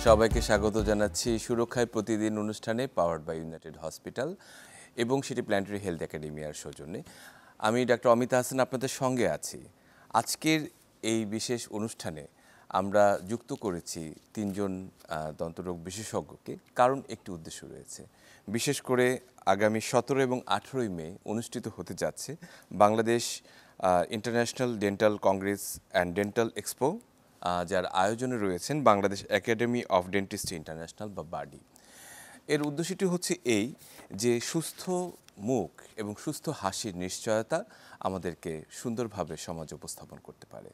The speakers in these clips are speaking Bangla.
সবাইকে স্বাগত জানাচ্ছি সুরক্ষায় প্রতিদিন অনুষ্ঠানে পাওয়ার্ড বাই ইউনাইটেড হসপিটাল এবং সিটি প্ল্যানেটারি হেলথ একাডেমিয়ার সৌজন্যে। আমি ডাক্তার অমিতা হাসান আপনাদের সঙ্গে আছি। আজকের এই বিশেষ অনুষ্ঠানে আমরা যুক্ত করেছি তিনজন দন্তরোগ বিশেষজ্ঞকে, কারণ একটি উদ্দেশ্য রয়েছে। বিশেষ করে আগামী 17 এবং 18 মে অনুষ্ঠিত হতে যাচ্ছে Bangladesh international dental Congress and dental expo, যার আয়োজনে রয়েছেন Bangladesh academy of dentistry international বা বাডি। এর উদ্দেশ্যটি হচ্ছে এই যে সুস্থ মুখ এবং সুস্থ হাসির নিশ্চয়তা আমাদেরকে সুন্দরভাবে সমাজে উপস্থাপন করতে পারে।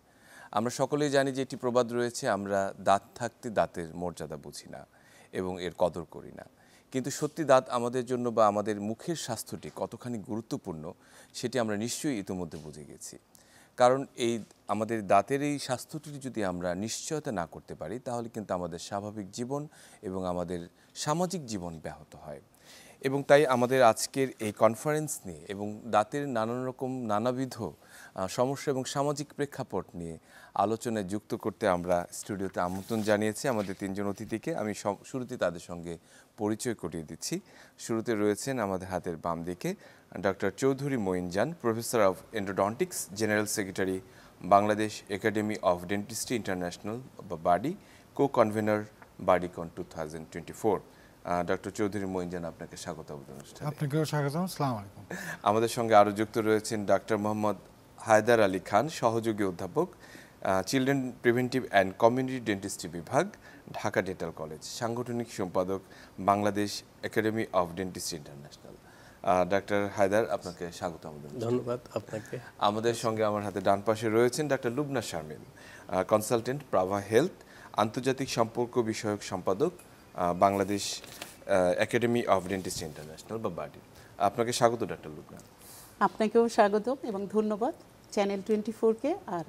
আমরা সকলেই জানি যে একটি প্রবাদ রয়েছে, আমরা দাঁত থাকতে দাঁতের মর্যাদা বুঝি না এবং এর কদর করি না। কিন্তু সত্যি দাঁত আমাদের জন্য বা আমাদের মুখের স্বাস্থ্যটি কতখানি গুরুত্বপূর্ণ সেটি আমরা নিশ্চয়ই ইতিমধ্যে বুঝে গেছি। কারণ এই আমাদের দাঁতের এই স্বাস্থ্যটি যদি আমরা নিশ্চয়তা না করতে পারি, তাহলে কিন্তু আমাদের স্বাভাবিক জীবন এবং আমাদের সামাজিক জীবন ব্যাহত হয়। এবং তাই আমাদের আজকের এই কনফারেন্স নিয়ে এবং দাঁতের নানান রকম নানাবিধ সমস্যা এবং সামাজিক প্রেক্ষাপট নিয়ে আলোচনায় যুক্ত করতে আমরা স্টুডিওতে আমন্ত্রণ জানিয়েছি আমাদের তিনজন অতিথিকে। আমি শুরুতে তাদের সঙ্গে পরিচয় করিয়ে দিচ্ছি। শুরুতে রয়েছেন আমাদের হাতের বাম দিকে doctor Chowdhury Moinjan, professor of endodontics, general secretary Bangladesh academy of dentistry international বা BADI, co convenor BADICON 2024। Doctor Chowdhury Moinjan, আপনাকে স্বাগত অনুষ্ঠানে। আপনাকেও স্বাগতম। আসসালামু আলাইকুম। আমাদের সঙ্গে আরও যুক্ত রয়েছেন ডাক্তার মোহাম্মদ হায়দার আলী খান, সহযোগী অধ্যাপক, children preventive and community dentistry বিভাগ, ঢাকা ডেন্টাল কলেজ, সাংগঠনিক সম্পাদক Bangladesh academy of dentistry international. Doctor Haidar, আপনাকে স্বাগত। ধন্যবাদ আপনাকে। আমাদের সঙ্গে আমার হাতে ডান পাশে রয়েছেন ডাক্তার লুবনা শারমিন, কনসালটেন্ট, প্রাভা হেলথ, আন্তর্জাতিক সম্পর্ক বিষয়ক সম্পাদক, Bangladesh academy of dentistry international বা বাডি। আপনাকে স্বাগত ডাক্তার লুবনা। আপনাকেও স্বাগত এবং ধন্যবাদ চ্যানেল 24-কে, আর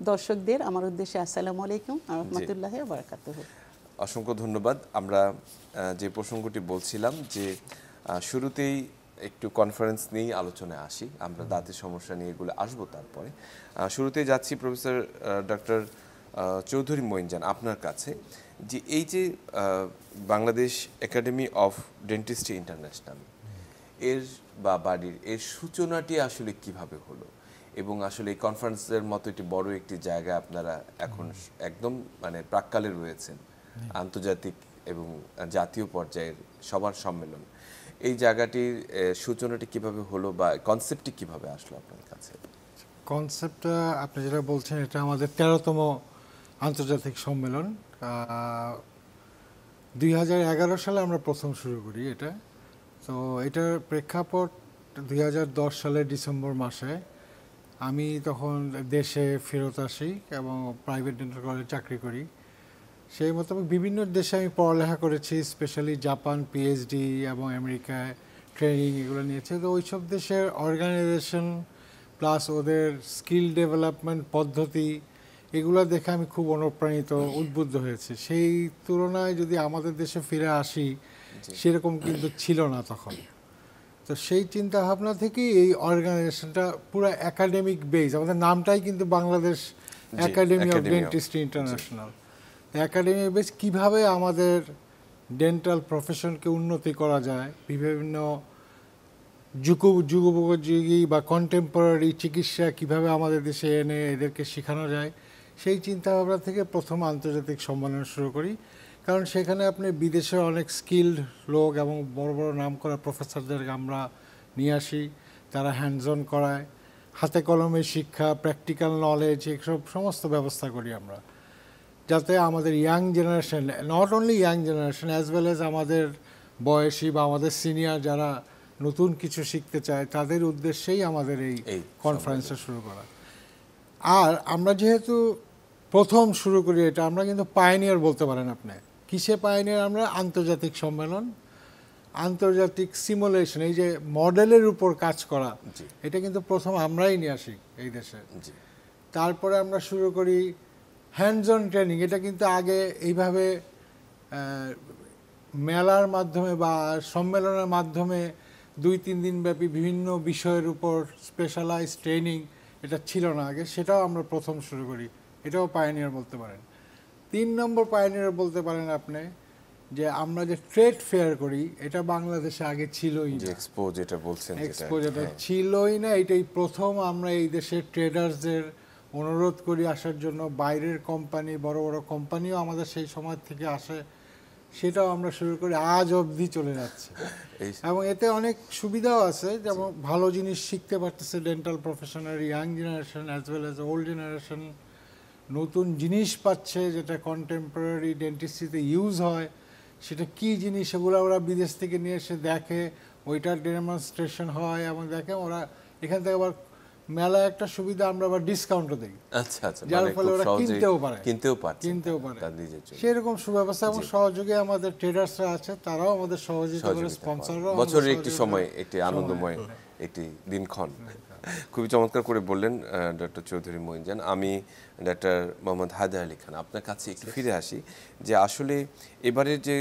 দর্শকদের আমার উদ্দেশ্যে আসসালামু আলাইকুম ওয়া রাহমাতুল্লাহি ওয়া বারাকাতুহু। অসংখ্য ধন্যবাদ। আমরা যে প্রসঙ্গটি বলছিলাম যে শুরুতেই একটু কনফারেন্স নিয়েই আলোচনায় আসি, আমরা দাঁতের সমস্যা নিয়ে এগুলো আসবো। তারপরে শুরুতেই যাচ্ছি প্রফেসর ডক্টর চৌধুরী মঈনজান, আপনার কাছে যে এই যে Bangladesh academy of dentistry international এর বা বাড়ির এর সূচনাটি আসলে কিভাবে হলো, এবং আসলে এই কনফারেন্সের মতো একটি বড় একটি জায়গা আপনারা এখন একদম মানে প্রাক্কালে রয়েছেন, আন্তর্জাতিক এবং জাতীয় পর্যায়ের সবার সম্মেলন, এই জায়গাটির সূচনাটি কিভাবে হলো বা কনসেপ্টটি কিভাবে আসলো আপনার কাছে? কনসেপ্টটা আপনি যেটা বলছেন, এটা আমাদের 13তম আন্তর্জাতিক সম্মেলন। 2011 সালে আমরা প্রথম শুরু করি এটা। তো এটার প্রেক্ষাপট 2010 সালের ডিসেম্বর মাসে আমি তখন দেশে ফেরত আসি এবং প্রাইভেট ডেন্টাল কলেজে চাকরি করি। সেই মোতাবেক বিভিন্ন দেশে আমি পড়ালেখা করেছি, স্পেশালি জাপান পিএইচডি এবং আমেরিকায় ট্রেনিং এগুলো নিয়েছে। তো ওইসব দেশের অর্গানাইজেশন প্লাস ওদের স্কিল ডেভেলপমেন্ট পদ্ধতি এগুলো দেখে আমি খুব অনুপ্রাণিত, উদ্বুদ্ধ হয়েছে। সেই তুলনায় যদি আমাদের দেশে ফিরে আসি, সেরকম কিন্তু ছিল না তখন। তো সেই চিন্তা ভাবনা থেকেই এই অর্গানাইজেশনটা পুরো একাডেমিক বেস, আমাদের নামটাই কিন্তু Bangladesh academy of dentistry international. Academy base কীভাবে আমাদের ডেন্টাল প্রফেশনকে উন্নতি করা যায়, বিভিন্ন যুগোপযোগী বা কন্টেম্পোরারি চিকিৎসা কিভাবে আমাদের দেশে এনে এদেরকে শেখানো যায়, সেই চিন্তাভাবনা থেকে প্রথম আন্তর্জাতিক সম্মেলন শুরু করি। কারণ সেখানে আপনি বিদেশের অনেক স্কিল্ড লোক এবং বড় বড় নাম করা প্রফেসরদেরকে আমরা নিয়ে আসি, তারা হ্যান্ডস অন করায়, হাতে কলমে শিক্ষা, প্র্যাকটিক্যাল নলেজ, এসব সমস্ত ব্যবস্থা করি আমরা, যাতে আমাদের young generation, not only young generation as well as আমাদের বয়সী বা আমাদের সিনিয়র যারা নতুন কিছু শিখতে চায়, তাদের উদ্দেশ্যেই আমাদের এই কনফারেন্সটা শুরু করা। আর আমরা যেহেতু প্রথম শুরু করি এটা, আমরা কিন্তু পায়োনিয়ার বলতে পারেন আপনি। কিসে পায়োনিয়ার? আমরা আন্তর্জাতিক সম্মেলন, আন্তর্জাতিক সিমুলেশন, এই যে মডেলের উপর কাজ করা, এটা কিন্তু প্রথম আমরাই নিয়ে আসি এই দেশে। তারপরে আমরা শুরু করি হ্যান্ডস অন ট্রেনিং। এটা কিন্তু আগে এইভাবে মেলার মাধ্যমে বা সম্মেলনের মাধ্যমে 2-3 দিন ব্যাপী বিভিন্ন বিষয়ের উপর স্পেশালাইজ ট্রেনিং এটা ছিল না আগে, সেটাও আমরা প্রথম শুরু করি, এটাও পায়োনিয়ার বলতে পারেন। 3 নম্বর পায়োনিয়ার বলতে পারেন আপনি, যে আমরা যে ট্রেড ফেয়ার করি এটা বাংলাদেশে আগে ছিলই যে না। এক্সপো যেটা বলছেন, এক্সপো যেটা ছিলই না, এটাই প্রথম আমরা এই দেশের ট্রেডার্সদের অনুরোধ করি আসার জন্য। বাইরের কোম্পানি, বড় বড় কোম্পানিও আমাদের সেই সময় থেকে আসে, সেটাও আমরা শুরু করি, আজ অবধি চলে যাচ্ছে। এবং এতে অনেক সুবিধাও আছে, যেমন ভালো জিনিস শিখতে পারতেছে dental professional young generation as well as old generation. নতুন জিনিস পাচ্ছে যেটা কন্টেম্পোরারি ডেন্টিস্ট্রিতে ইউজ হয়, সেটা কি জিনিস সেগুলো ওরা বিদেশ থেকে নিয়ে এসে দেখে, ওইটার ডেমনস্ট্রেশন হয় এবং দেখে ওরা এখান থেকে আবার মেলা একটা সুবিধা, আমরা আবার ডিসকাউন্টও দিই। আচ্ছা আচ্ছা, যার মানে ফলে খুব ওরা সহজেই কিনতেও পারে তার নিজের জন্য। সেরকম সুব্যবস্থা এবং সহযোগে আমাদের ট্রেডার্সরা আছে, তারাও আমাদের সহযোগিতা করে, স্পন্সররাও বছরের একটি সময়, একটি আনন্দময় একটি দিনক্ষণ। খুবই চমৎকার করে বললেন ডক্টর চৌধুরী মঈন। আমি ডক্টর মোহাম্মদ হায়দার আলী খান, আপনার কাছে একটু ফিরে আসি যে আসলে এবারে যে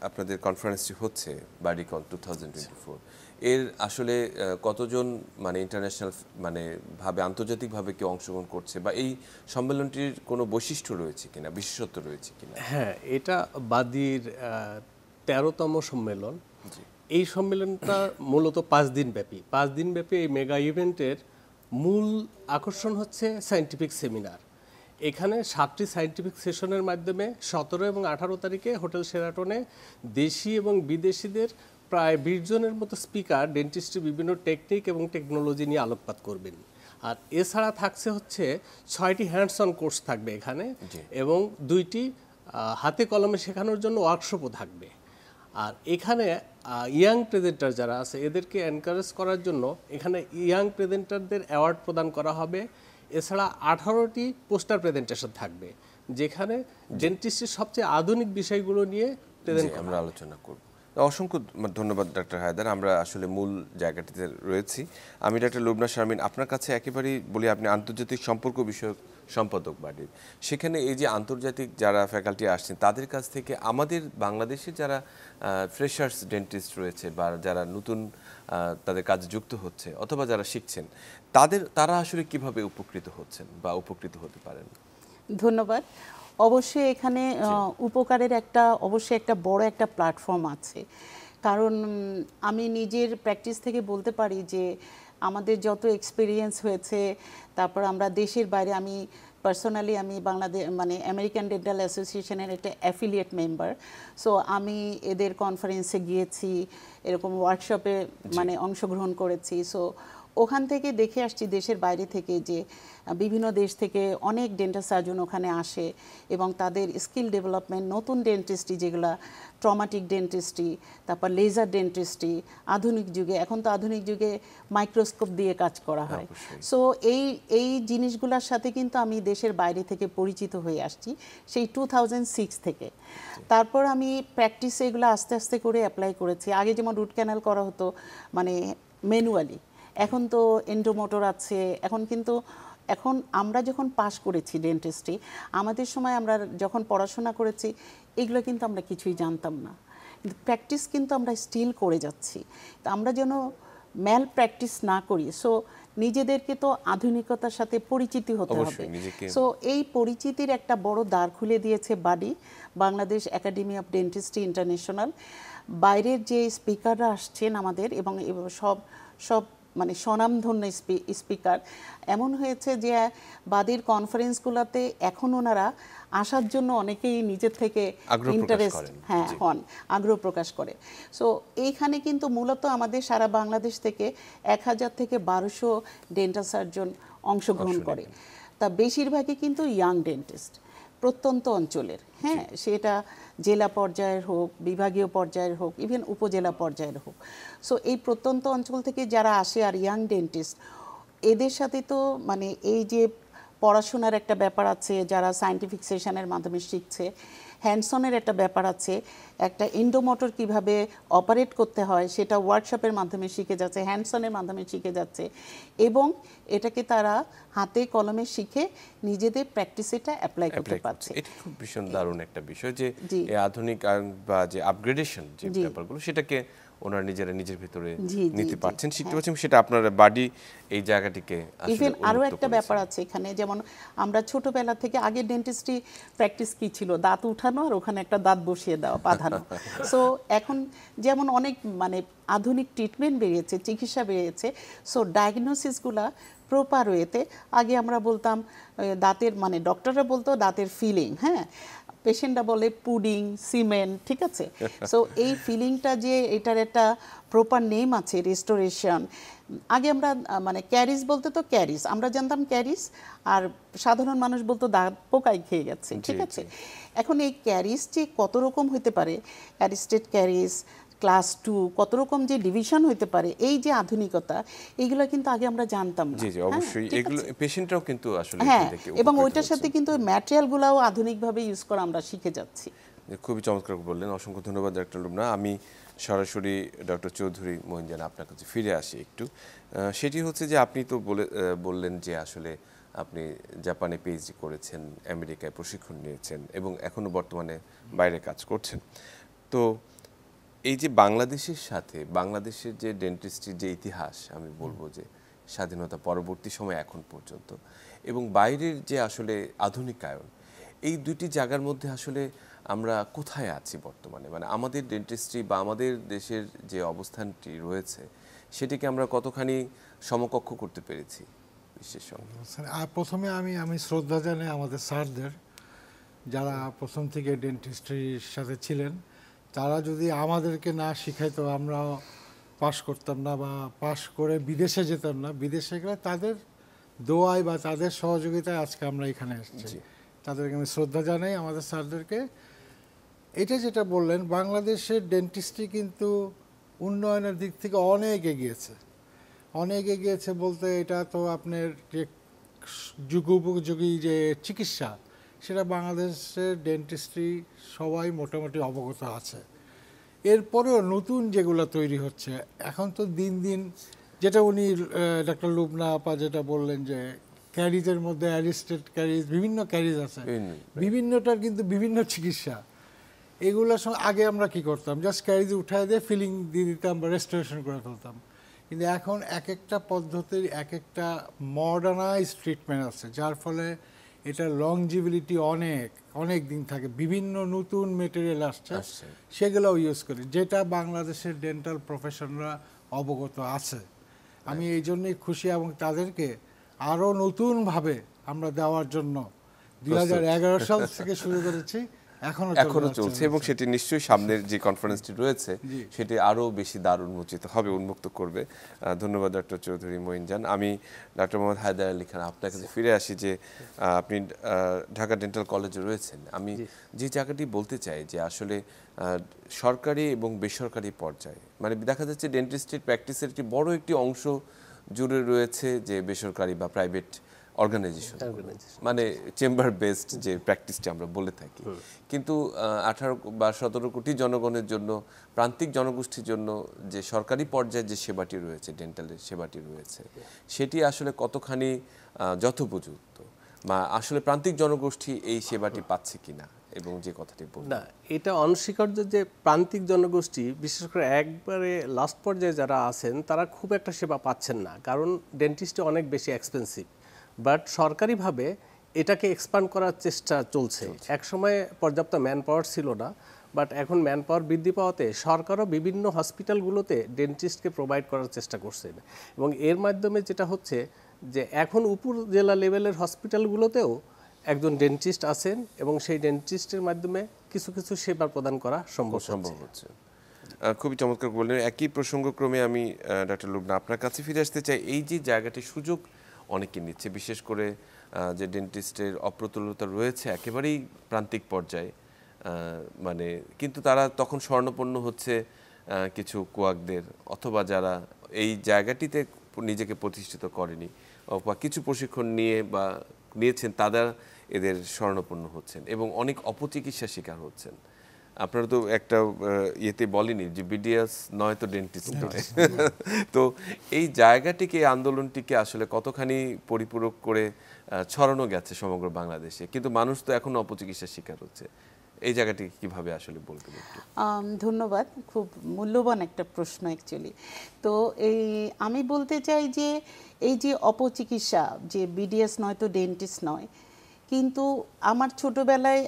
আপনাদের কনফারেন্সটি হচ্ছে বাডিকন 2024, এর আসলে কতজন মানে ইন্টারন্যাশনাল মানে ভাবে আন্তর্জাতিকভাবে কেউ অংশগ্রহণ করছে, বা এই সম্মেলনটির কোনো বৈশিষ্ট্য রয়েছে কিনা, বিশেষত্ব রয়েছে কিনা? হ্যাঁ, এটা বাদির 13তম সম্মেলন। এই সম্মেলনটা মূলত 5 দিন ব্যাপী। 5 দিন ব্যাপী এই মেগা ইভেন্টের মূল আকর্ষণ হচ্ছে সায়েন্টিফিক সেমিনার। এখানে 7টি সায়েন্টিফিক সেশনের মাধ্যমে 17 এবং 18 তারিখে হোটেল শেরাটনে দেশি এবং বিদেশিদের প্রায় 20 জনের মতো স্পিকার ডেন্টিস্ট্রি বিভিন্ন টেকনিক এবং টেকনোলজি নিয়ে আলোকপাত করবেন। আর এছাড়া থাকছে হচ্ছে 6টি হ্যান্ডস অন কোর্স থাকবে এখানে, এবং 2টি হাতে কলমে শেখানোর জন্য ওয়ার্কশপও থাকবে। আর এখানে ইয়াং প্রেজেন্টার যারা আছে এদেরকে এনকারেজ করার জন্য এখানে ইয়াং প্রেজেন্টারদের অ্যাওয়ার্ড প্রদান করা হবে। এছাড়া 18টি পোস্টার প্রেজেন্টেশন থাকবে, যেখানে ডেন্টিস্ট্রির সবচেয়ে আধুনিক বিষয়গুলো নিয়ে আমরা আলোচনা করব। অসংখ্য ধন্যবাদ ডক্টর হায়দার। আমরা আসলে মূল জায়গাটিতে রয়েছি। আমি ডক্টর লুবনা শারমিন, আপনার কাছে একেবারেই বলি, আপনি আন্তর্জাতিক সম্পর্ক বিষয়ক সম্পাদক বাড়ির, সেখানে এই যে আন্তর্জাতিক যারা ফ্যাকাল্টি আসছেন তাদের কাছ থেকে আমাদের বাংলাদেশে যারা ফ্রেশার্স ডেন্টিস্ট রয়েছে বা যারা নতুন তাদের কাজে যুক্ত হচ্ছে অথবা যারা শিখছেন, তারা আসলে কিভাবে উপকৃত হচ্ছেন বা উপকৃত হতে পারেন? ধন্যবাদ। অবশ্যই এখানে উপকারের অবশ্যই একটা বড় একটা প্ল্যাটফর্ম আছে, কারণ আমি নিজের প্র্যাকটিস থেকে বলতে পারি যে আমাদের যত এক্সপিরিয়েন্স হয়েছে, তারপর আমরা দেশের বাইরে, আমি পার্সোনালি আমি বাংলাদেশ মানে আমেরিকান ডেন্টাল অ্যাসোসিয়েশনের একটা অ্যাফিলিয়েট মেম্বার। সো আমি এদের কনফারেন্সে গিয়েছি, এরকম ওয়ার্কশপে মানে অংশগ্রহণ করেছি। সো ওখান থেকে দেখে আসছি দেশের বাইরে থেকে যে বিভিন্ন দেশ থেকে অনেক ডেন্টাল সার্জন ওখানে আসে এবং তাদের স্কিল ডেভেলপমেন্ট, নতুন ডেন্টিস্ট্রি যেগুলো ট্রমাটিক ডেন্টিস্ট্রি, তারপর লেজার ডেন্টিস্ট্রি, আধুনিক যুগে, এখন তো আধুনিক যুগে মাইক্রোস্কোপ দিয়ে কাজ করা হয়। সো এই জিনিসগুলোর সাথে কিন্তু আমি দেশের বাইরে থেকে পরিচিত হয়ে আসছি সেই 2006 থেকে। তারপর আমি প্র্যাকটিসে এগুলো আস্তে আস্তে করে অ্যাপ্লাই করেছি। আগে যেমন রুট ক্যানাল করা হতো মানে ম্যানুয়ালি, এখন তো এন্ডোমোটর আছে। এখন আমরা যখন পাশ করেছি ডেন্টিস্ট্রি, আমাদের সময় আমরা যখন পড়াশোনা করেছি এগুলো কিন্তু আমরা কিছুই জানতাম না, কিন্তু প্র্যাকটিস কিন্তু আমরা স্টিল করে যাচ্ছি। তো আমরা যেন ম্যাল প্র্যাকটিস না করি। সো নিজেদেরকে তো আধুনিকতার সাথে পরিচিতি হতে হবে। সো এই পরিচিতির একটা বড় দ্বার খুলে দিয়েছে BADI, Bangladesh academy of dentistry international. বাইরের যে স্পিকাররা আসছেন আমাদের, এবং সব মানে স্বনামধন্য স্পিকার, এমন হয়েছে যে বাদির কনফারেন্সগুলোতে এখন ওনারা আসার জন্য অনেকেই নিজের থেকে ইন্টারেস্ট আগ্রহ প্রকাশ করে। সো এইখানে কিন্তু মূলত আমাদের সারা বাংলাদেশ থেকে 1000 থেকে 1200 ডেন্টাল সার্জন অংশগ্রহণ করে। তা বেশিরভাগই কিন্তু ইয়াং ডেন্টিস্ট, প্রত্যন্ত অঞ্চলের, হ্যাঁ, সেটা জেলা পর্যায়ের হোক, বিভাগীয় পর্যায়ের হোক, ইভেন উপজেলা পর্যায়ের হোক। সো এই প্রত্যন্ত অঞ্চল থেকে যারা আসে আর ইয়াং ডেন্টিস্ট, এদের সাথে তো মানে এই যে পড়াশোনার একটা ব্যাপার আছে, যারা সায়েন্টিফিক সেশনের মাধ্যমে শিখছে, হ্যান্ডসনের একটা ব্যাপার আছে, একটা এন্ডোমোটর কিভাবে অপারেট করতে হয় সেটা ওয়ার্কশপের মাধ্যমে শিখে যাচ্ছে, হ্যান্ডসনের মাধ্যমে শিখে যাচ্ছে, এবং এটাকে তারা হাতে কলমে শিখে নিজেদের প্র্যাকটিসে এটা অ্যাপ্লাই করতে পারছে। এটা খুব ভীষণ দারুণ একটা বিষয় যে এই আধুনিক বা যে আপগ্রেডেশন যে ব্যাপারগুলো সেটাকে ওনারা নিজেরা নিজের ভিতরে জি, জি, নিতে জি, পারছেন, শিখতে পারছেন, সেটা আপনার বাড়ি এই জায়গাটিকে আসলে ইভেন আরো উন্মুক্ত একটা করেছে। ব্যাপার আছে এখানে, যেমন আমরা ছোটবেলা থেকে আগে ডেন্টিস্ট্রি প্র্যাকটিস কি ছিল, দাঁত উঠানো আর ওখানে একটা দাঁত বসিয়ে দেওয়া, বাঁধানো। সো এখন যেমন অনেক মানে আধুনিক ট্রিটমেন্ট বেরিয়েছে, চিকিৎসা বেরিয়েছে, সো ডায়াগনোসিসগুলা প্রপার ওয়েতে, আগে আমরা বলতাম দাঁতের মানে ডক্টররা বলতো দাঁতের ফিলিং, হ্যাঁ, পেশেন্টরা বলে পুডিং, সিমেন্ট, ঠিক আছে। সো এই ফিলিংটা যে এটার একটা প্রপার নেম আছে, রেস্টোরেশন। আগে আমরা মানে ক্যারিস বলতে তো ক্যারিস আমরা জানতাম ক্যারিস, আর সাধারণ মানুষ বলতো দাঁত পোকায় খেয়ে গেছে, ঠিক আছে। এখন এই ক্যারিস যে কত রকম হতে পারে, অ্যারিস্টেড ক্যারিস, ক্লাস 2, কত রকম যে ডিভিশন হতে পারে, এই যে আধুনিকতা, এইগুলো কিন্তু আগে আমরা জানতাম না। জি জি, অবশ্যই এগুলো পেশেন্টরাও কিন্তু আসলে হ্যাঁ, এখান থেকে এবং উপকৃত ওইটার সাথে হচ্ছেন। কিন্তু ম্যাটেরিয়ালগুলোও আধুনিকভাবে ইউজ করা আমরা শিখে যাচ্ছি। খুবই চমৎকার বললেন, অসংখ্য ধন্যবাদ ডক্টর লুবনা। আমি সরাসরি ডক্টর চৌধুরী মঈন জান আপনার কাছে ফিরে আসি একটু। সেটি হচ্ছে যে আপনি তো বললেন যে আসলে আপনি জাপানে পিএইচডি করেছেন, আমেরিকায় প্রশিক্ষণ নিয়েছেন এবং এখনো বর্তমানে বাইরে কাজ করছেন। তো এই যে বাংলাদেশের সাথে বাংলাদেশের যে ডেন্টিস্ট্রির যে ইতিহাস, আমি বলবো যে স্বাধীনতা পরবর্তী সময় এখন পর্যন্ত, এবং বাইরের যে আসলে আধুনিকায়ন, এই দুটি জায়গার মধ্যে আসলে আমরা কোথায় আছি বর্তমানে? মানে আমাদের ডেন্টিস্ট্রি বা আমাদের দেশের যে অবস্থানটি রয়েছে সেটিকে আমরা কতখানি সমকক্ষ করতে পেরেছি বিশ্বের সঙ্গে? আর প্রথমে আমি শ্রদ্ধা জানাই আমাদের স্যারদের, যারা প্রথম থেকে ডেন্টিস্ট্রির সাথে ছিলেন। তারা যদি আমাদেরকে না শিখাইতো আমরা পাশ করতাম না, বা পাশ করে বিদেশে যেতাম না। বিদেশে গেলে তাদের দোয়ায় বা তাদের সহযোগিতায় আজকে আমরা এখানে এসেছি। তাদেরকে আমি শ্রদ্ধা জানাই আমাদের স্যারদেরকে। এটা যেটা বললেন, বাংলাদেশের ডেন্টিস্ট্রি কিন্তু উন্নয়নের দিক থেকে অনেক এগিয়েছে। অনেক এগিয়েছে বলতে, এটা তো আপনার যে যুগোপযোগী যে চিকিৎসা, সেটা বাংলাদেশের ডেন্টিস্ট্রি সবাই মোটামুটি অবগত আছে। এরপরেও নতুন যেগুলো তৈরি হচ্ছে এখন, তো দিন দিন, যেটা উনি ডক্টর লুবনা আপা যেটা বললেন যে ক্যারিজের মধ্যে অ্যারিস্টেড ক্যারিজ, বিভিন্ন ক্যারিজ আছে, বিভিন্নটার কিন্তু বিভিন্ন চিকিৎসা। এগুলোর সঙ্গে আগে আমরা কি করতাম, জাস্ট ক্যারিজ উঠায় দিয়ে ফিলিং দিয়ে দিতাম বা রেস্টোরেশন করে ফেলতাম। কিন্তু এখন এক একটা পদ্ধতির এক একটা মডার্নাইজ ট্রিটমেন্ট আছে, যার ফলে এটা লংজিবিলিটি অনেক অনেক দিন থাকে। বিভিন্ন নতুন মেটেরিয়াল আসছে, সেগুলোও ইউজ করি, যেটা বাংলাদেশের ডেন্টাল প্রফেশনরা অবগত আছে। আমি এই জন্যই খুশি, এবং তাদেরকে আরও নতুনভাবে আমরা দেওয়ার জন্য 2011 সাল থেকে শুরু করেছি, এখনো চলছে, এবং সেটি নিশ্চয়ই সামনের যে কনফারেন্সটি রয়েছে সেটি আরও বেশি দ্বার উন্মোচিত হবে, উন্মুক্ত করবে। ধন্যবাদ ডক্টর চৌধুরী মঈন জান। আমি ডক্টর মোহাম্মদ হায়দার আলী খান আপনার কাছে ফিরে আসি যে আপনি ঢাকা ডেন্টাল কলেজে রয়েছেন। আমি যে জায়গাটি বলতে চাই যে আসলে সরকারি এবং বেসরকারি পর্যায়ে, মানে দেখা যাচ্ছে ডেন্টিস্ট্রির প্র্যাকটিসের একটি বড় একটি অংশ জুড়ে রয়েছে যে বেসরকারি বা প্রাইভেট অর্গানাইজেশন, মানে চেম্বার বেসড যে প্র্যাকটিসটি আমরা বলে থাকি। কিন্তু 18 বা 17 কোটি জনগণের জন্য, প্রান্তিক জনগোষ্ঠীর জন্য যে সরকারি পর্যায়ে যে সেবাটি রয়েছে, ডেন্টালের সেবাটি রয়েছে, সেটি আসলে কতখানি যথোপযুক্ত, বা আসলে প্রান্তিক জনগোষ্ঠী এই সেবাটি পাচ্ছে কিনা, এবং যে কথাটি বললাম না, এটা অনস্বীকার্য যে প্রান্তিক জনগোষ্ঠী, বিশেষ করে একবারে লাস্ট পর্যায়ে যারা আছেন, তারা খুব একটা সেবা পাচ্ছেন না, কারণ ডেন্টিস্টে অনেক বেশি এক্সপেন্সিভ। বাট সরকারিভাবে এটাকে এক্সপান্ড করার চেষ্টা চলছে। এক সময় পর্যাপ্ত ম্যান পাওয়ার ছিল না, বাট এখন ম্যান পাওয়ার বৃদ্ধি পাওয়াতে সরকারও বিভিন্ন হসপিটালগুলোতে ডেন্টিস্টকে প্রোভাইড করার চেষ্টা করছেন। এবং এর মাধ্যমে যেটা হচ্ছে যে এখন উপজেলা লেভেলের হসপিটালগুলোতেও একজন ডেন্টিস্ট আছেন, এবং সেই ডেন্টিস্টের মাধ্যমে কিছু কিছু সেবা প্রদান করা সম্ভব হচ্ছে। খুবই চমৎকার বললেন। একই প্রসঙ্গক্রমে আমি ডক্টর লুবনা আপনার কাছে ফিরে আসতে চাই। এই যে জায়গাটি সুযোগ অনেকে নিচ্ছে, বিশেষ করে যে ডেন্টিস্টের অপ্রতুলতা রয়েছে একেবারেই প্রান্তিক পর্যায়ে, মানে কিন্তু তারা তখন স্বর্ণপন্ন হচ্ছে কিছু কোয়াকদের, অথবা যারা এই জায়গাটিতে নিজেকে প্রতিষ্ঠিত করেনি বা কিছু প্রশিক্ষণ নিয়ে বা নিয়েছেন, তারা এদের স্বর্ণপন্ন হচ্ছেন এবং অনেক অপচিকিৎসা শিকার হচ্ছেন। আপনারা তো একটা ইয়েতে বলেনি যে বিডিএস নয় তো ডেন্টিস্ট নয়। তো এই জায়গাটিকে, আন্দোলনটিকে আসলে কতখানি পরিপূরক করে ছড়ানো গেছে সমগ্র বাংলাদেশে, কিন্তু মানুষ তো এখনো অপচিকিৎসার শিকার হচ্ছে। এই জায়গাটি কিভাবে আসলে বলবেন একটু? ধন্যবাদ, খুব মূল্যবান একটা প্রশ্ন অ্যাকচুয়ালি। তো আমি বলতে চাই যে এই যে অপচিকিৎসা, যে বিডিএস নয় তো ডেন্টিস্ট নয়, কিন্তু আমার ছোটবেলায়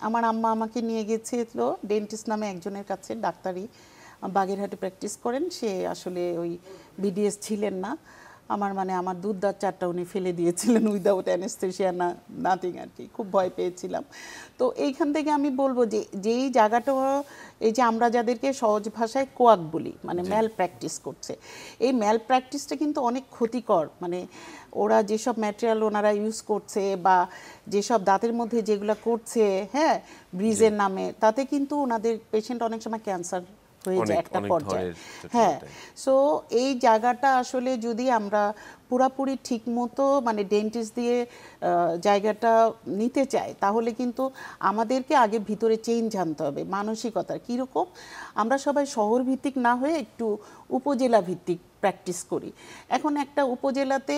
আমার আম্মা আমাকে নিয়ে গেছিল ডেন্টিস্ট নামে একজনের কাছে, ডাক্তারি বাগেরহাটে প্র্যাকটিস করেন। সে আসলে ওই বিডিএস ছিলেন না। আমার দুধ দাঁত 4টা উনি ফেলে দিয়েছিলেন উইদাউট অ্যানেস্থেশিয়া, নাথিং আর কি। খুব ভয় পেয়েছিলাম। তো এইখান থেকে আমি বলবো যে যেই জায়গাটা, এই যে আমরা যাদেরকে সহজ ভাষায় কোয়াক বলি, মানে ম্যাল প্র্যাকটিস করছে, এই ম্যাল প্র্যাকটিসটা কিন্তু অনেক ক্ষতিকর। মানে ওরা যেসব ম্যাটেরিয়াল ওনারা ইউজ করছে বা যেসব দাঁতের মধ্যে যেগুলো করছে, হ্যাঁ, ব্রিজের নামে, তাতে কিন্তু ওনাদের পেশেন্ট অনেক সময় ক্যান্সার হয়ে যায় একটা পর্যায়ে। হ্যাঁ, সো এই জায়গাটা আসলে যদি আমরা পুরাপুরি ঠিক মতো মানে ডেন্টিস্ট দিয়ে জায়গাটা নিতে চাই, তাহলে কিন্তু আমাদেরকে আগে ভিতরে চেঞ্জ আনতে হবে মানসিকতার। কীরকম, আমরা সবাই শহর ভিত্তিক না হয়ে একটু উপজেলা ভিত্তিক প্র্যাকটিস করি। এখন একটা উপজেলাতে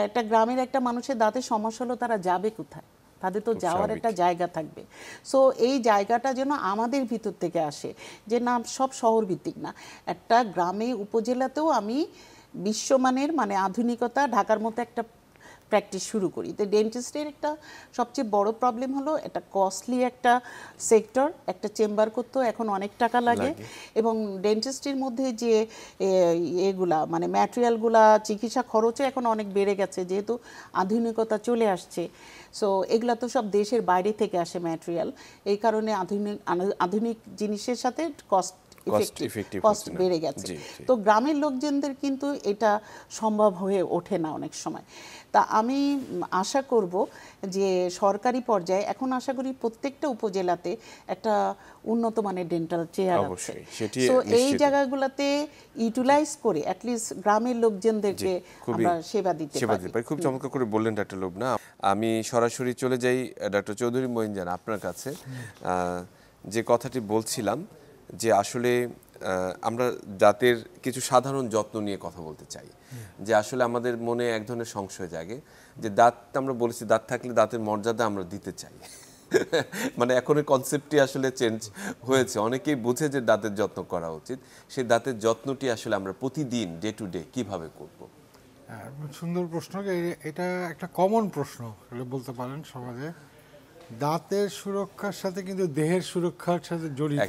একটা গ্রামের একটা মানুষের দাঁতের সমস্যা হলো, তারা যাবে কোথায়? তাদের তো যাওয়ার একটা জায়গা থাকবে। সো এই জায়গাটা যেন আমাদের ভিতর থেকে আসে, যে না সব শহর ভিত্তিক না, একটা গ্রামে উপজেলাতেও আমি বিশ্বমানের মানে আধুনিকতা ঢাকার মতো একটা প্র্যাকটিস শুরু করি। তো ডেন্টিস্টের একটা সবচেয়ে বড় প্রবলেম হলো এটা কস্টলি একটা সেক্টর, একটা চেম্বার করতেও এখন অনেক টাকা লাগে, এবং ডেন্টিস্টের মধ্যে যে এগুলা মানে ম্যাটেরিয়ালগুলা, চিকিৎসা খরচও এখন অনেক বেড়ে গেছে যেহেতু আধুনিকতা চলে আসছে। সো এগুলা তো সব দেশের বাইরে থেকে আসে ম্যাটেরিয়াল, এই কারণে আধুনিক জিনিসের সাথে কস্ট বেড়ে গেছে। তো গ্রামের লোকজনদের কিন্তু এটা সম্ভব হয়ে ওঠে না অনেক সময়। তা আমি আশা করব যে সরকারি পর্যায়ে এখন আশা করি প্রত্যেকটা উপজেলাতে একটা উন্নত মানের ডেন্টাল চেয়ার আছে। তো এই জায়গাগুলোতে ইউটিলাইজ করে অ্যাটলিস্ট গ্রামের লোকজনদেরকে আমরা সেবা দিতে পারি। খুব চমৎকার করে বললেন ডক্টর লোবনা। আমি সরাসরি চলে যাই ডক্টর চৌধুরী মঈন জান আপনার কাছে। যে কথাটি বলছিলাম যে আসলে আমরা দাঁতের কিছু সাধারণ যত্ন নিয়ে কথা বলতে চাই, যে আসলে আমাদের মনে এক ধরনের সংশয় জাগে যে দাঁত, আমরা বলেছি দাঁত থাকলে দাঁতের মর্যাদা আমরা দিতে চাই। মানে এখন এই কনসেপ্টটি আসলে চেঞ্জ হয়েছে, অনেকেই বুঝে যে দাঁতের যত্ন করা উচিত। সেই দাঁতের যত্নটি আসলে আমরা প্রতিদিন ডে টু ডে কিভাবে করব? সুন্দর প্রশ্ন। এটা একটা কমন প্রশ্ন বলতে পারেন সমাজে। দাঁতের সুরক্ষার সাথে কিন্তু দেহের সুরক্ষার সাথে জড়িত।